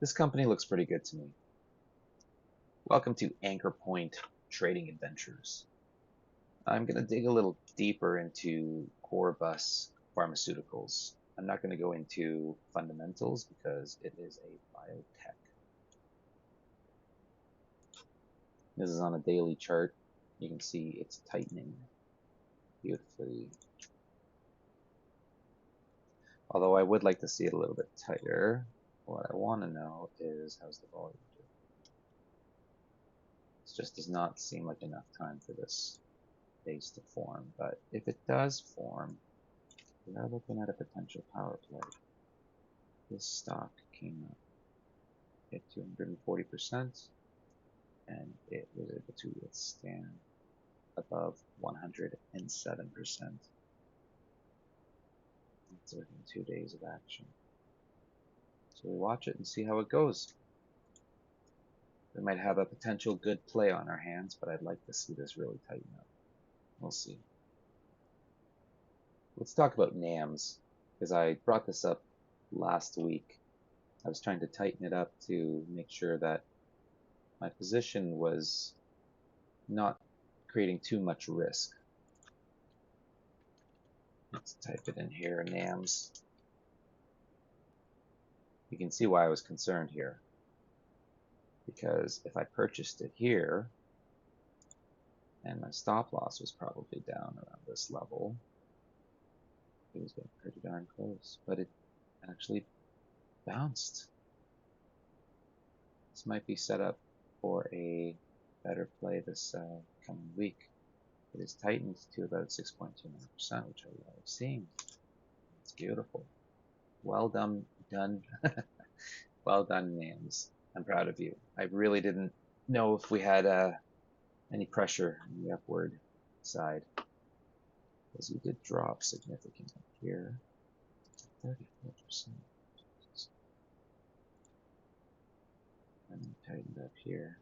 This company looks pretty good to me. Welcome to Anchorpoint Trading Adventures. I'm going to dig a little deeper into core bus pharmaceuticals. I'm not going to go into fundamentals because it is a biotech. This is on a daily chart. You can see it's tightening beautifully. Although I would like to see it a little bit tighter. What I want to know is how's the volume doing? This just does not seem like enough time for this base to form, but if it does form, we are looking at a potential power play. This stock came up at 240%, and it was able to withstand above 107%. It's within 2 days of action. So we watch it and see how it goes. We might have a potential good play on our hands, but I'd like to see this really tighten up. We'll see. Let's talk about NAMs, because I brought this up last week. I was trying to tighten it up to make sure that my position was not creating too much risk. Let's type it in here, NAMs. You can see why I was concerned here. Because if I purchased it here, and my stop loss was probably down around this level, it was getting pretty darn close. But it actually bounced. This might be set up for a better play this coming week. It is tightened to about 6.29%, which I love seeing. It's beautiful. Well done, well done, NAMs. I'm proud of you. I really didn't know if we had any pressure on the upward side, because we did drop significantly here, 34%, and then tightened up here,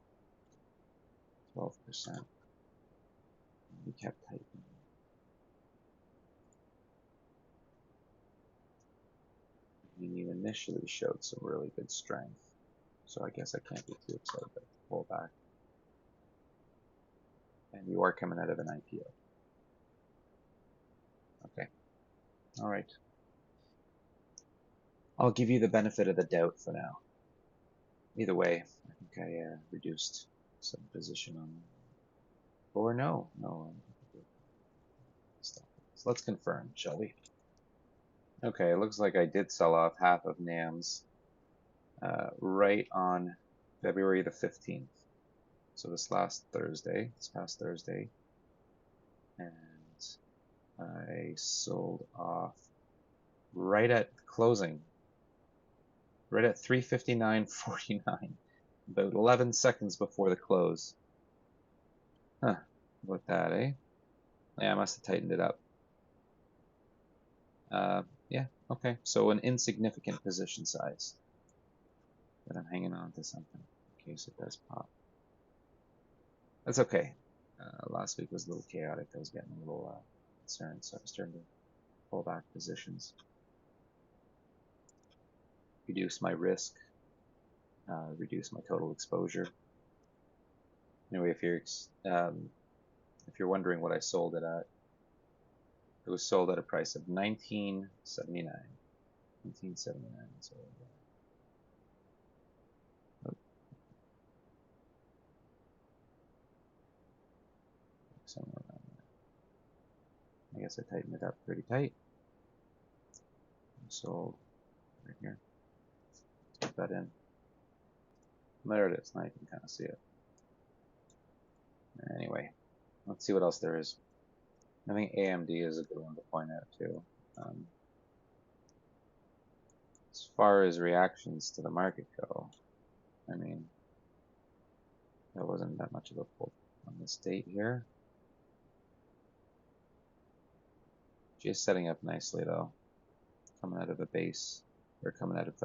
12%. And we kept tightening. And you initially showed some really good strength, so I guess I can't be too excited about the pullback. And you are coming out of an IPO. Okay. All right. I'll give you the benefit of the doubt for now. Either way, I think I reduced some position on that. Or no. So let's confirm, shall we? Okay, it looks like I did sell off half of NAMs right on February the 15th. So this past Thursday. And I sold off right at closing, right at 359.49, about 11 seconds before the close. Huh, about that, eh? Yeah, I must have tightened it up. Yeah, okay, so an insignificant position size, but I'm hanging on to something in case it does pop. That's okay. Last week was a little chaotic. I was getting a little concerned, so I was starting to pull back positions, reduce my risk, reduce my total exposure. Anyway, if you're wondering what I sold it at, it was sold at a price of $19.79. $19.79. So somewhere around there. I guess I tightened it up pretty tight. Sold right here. Put that in. There it is. Now you can kind of see it. Anyway, let's see what else there is. I think AMD is a good one to point out too. As far as reactions to the market go, I mean, there wasn't that much of a pull on this date here. Just setting up nicely though, coming out of a base, or coming out of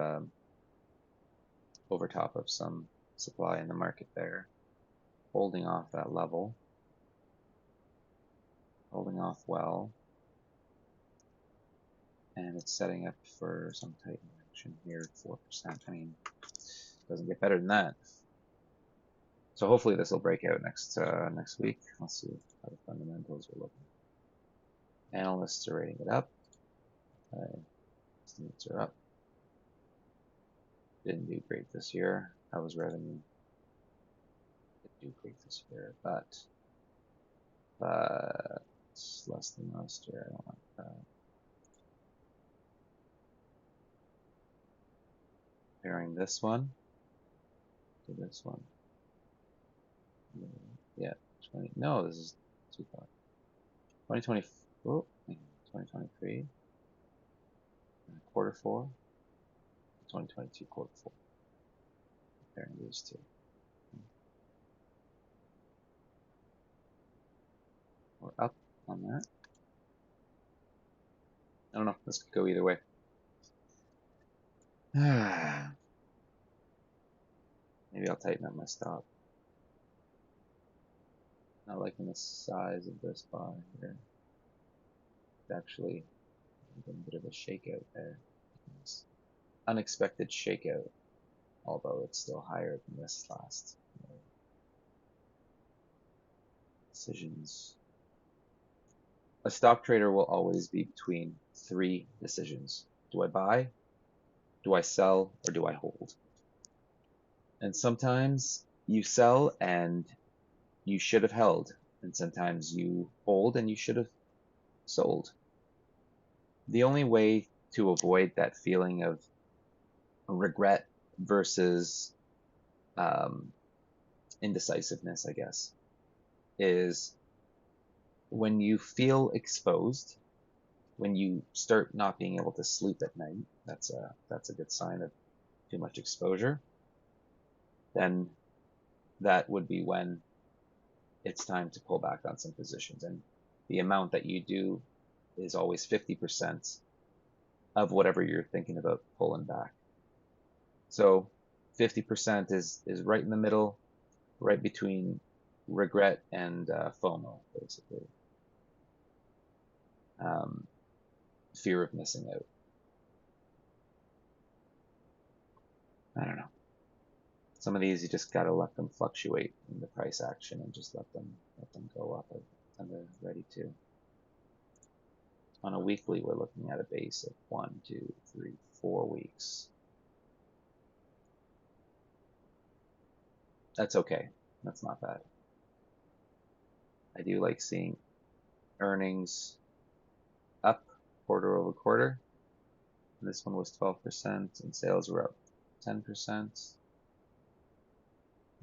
over top of some supply in the market there, holding off that level, holding off well, and it's setting up for some tightening action here at 4%. I mean, Doesn't get better than that. So hopefully this will break out next week. Let's see how the fundamentals are looking. Analysts are rating it up. Estimates are up. Didn't do great this year. How was revenue? Didn't do great this year, but it's less than last year. I don't like that. Comparing this one to this one. Yeah, 20. No, this is 2020. Oh, 2023. Quarter four. 2022 quarter four. Comparing these two. We're up on that. I don't know. This could go either way. Maybe I'll tighten up my stop. Not liking the size of this bar here. It's actually a bit of a shakeout there. Unexpected shakeout, although it's still higher than this last. Decisions. A stock trader will always be between three decisions. Do I buy? Do I sell? Or do I hold? And sometimes you sell and you should have held. And sometimes you hold and you should have sold. The only way to avoid that feeling of regret versus indecisiveness, I guess, is when you feel exposed, when you start not being able to sleep at night, that's a good sign of too much exposure, then that would be when it's time to pull back on some positions. And the amount that you do is always 50% of whatever you're thinking about pulling back. So 50% is right in the middle, right between regret and FOMO, basically. Fear of missing out. I don't know. Some of these you just gotta let them fluctuate in the price action and just let them go up when they're ready to. On a weekly, we're looking at a base of 1, 2, 3, 4 weeks. That's okay. That's not bad. I do like seeing earnings up quarter over quarter. This one was 12% and sales were up 10%.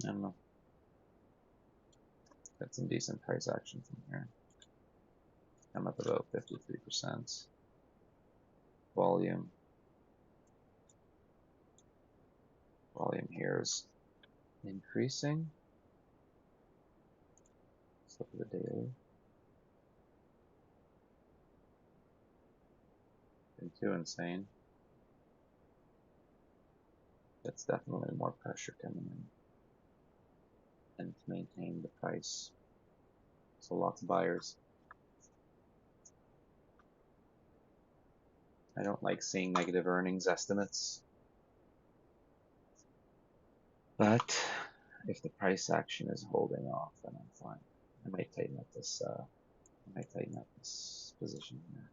I don't know. Got some decent price action from here. I'm up about 53%. Volume here is increasing. Let's look at the daily. Been too insane. That's definitely more pressure coming in. And to maintain the price. So lots of buyers. I don't like seeing negative earnings estimates. But if the price action is holding off, then I'm fine. I might tighten up this position here.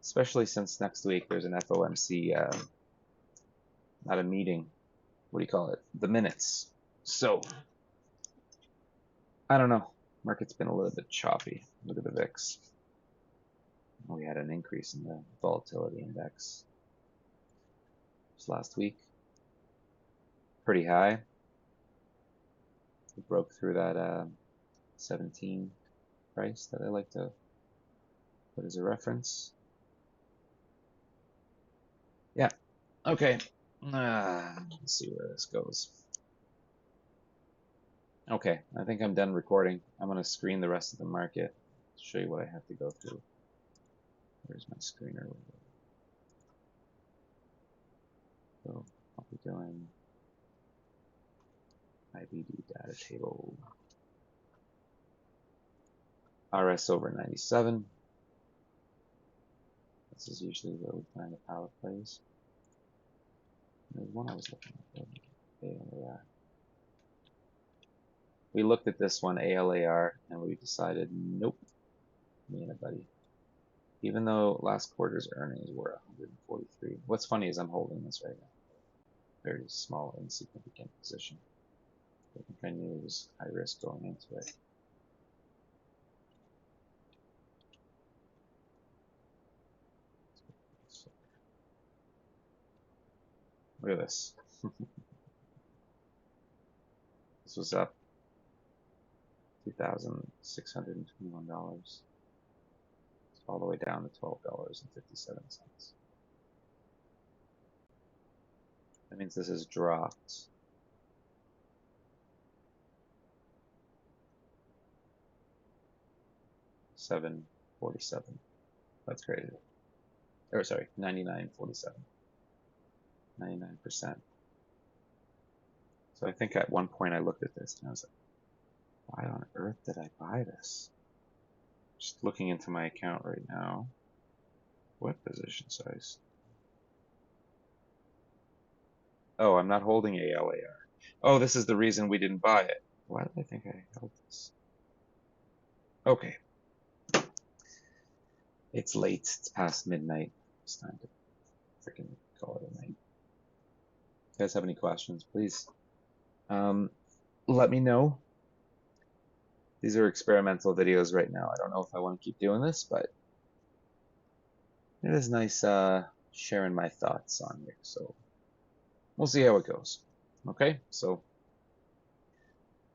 Especially since next week there's an FOMC, not a meeting. What do you call it? The minutes. So I don't know. Market's been a little bit choppy. Look at the VIX. We had an increase in the volatility index just last week. Pretty high. It broke through that 17 price that I like to put as a reference. Yeah. Okay. Let's see where this goes. Okay, I think I'm done recording. I'm going to screen the rest of the market, show you what I have to go through. Where's my screener? So I'll be doing IBD data table. RS over 97. This is usually where we find the power plays. There's one I was looking at. ALAR. We looked at this one, ALAR, and we decided, nope, me and a buddy. Even though last quarter's earnings were 143. What's funny is I'm holding this right now. Very small, insignificant position. I think I knew it was high risk going into it. Look at this. This was up $2,621. All the way down to $12.57. That means this has dropped $7.47. That's crazy. Or sorry, $99.47. 99%. So I think at one point I looked at this and I was like, why on earth did I buy this? Just looking into my account right now. What position size? Oh, I'm not holding ALAR. Oh, this is the reason we didn't buy it. Why did I think I held this? Okay. It's late. It's past midnight. It's time to freaking call it a night. If you guys have any questions, please let me know. These are experimental videos right now. I don't know if I want to keep doing this, but it is nice sharing my thoughts on here. So we'll see how it goes. Okay, so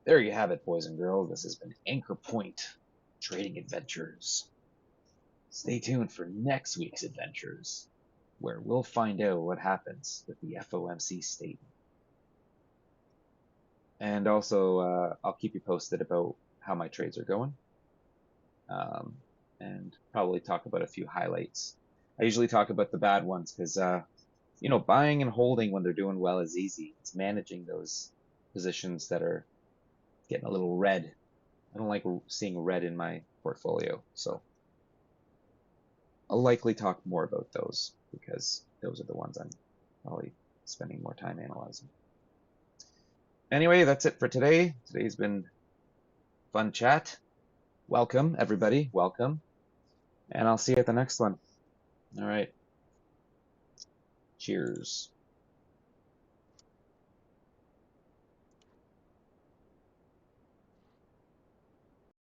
there you have it, boys and girls. This has been Anchorpoint Trading Adventures. Stay tuned for next week's adventures, where we'll find out what happens with the FOMC statement. And also, I'll keep you posted about how my trades are going, and probably talk about a few highlights. I usually talk about the bad ones because, buying and holding when they're doing well is easy. It's managing those positions that are getting a little red. I don't like seeing red in my portfolio, so I'll likely talk more about those because those are the ones I'm probably spending more time analyzing. Anyway, that's it for today. Today's been fun chat. Welcome, everybody. Welcome. And I'll see you at the next one. All right. Cheers.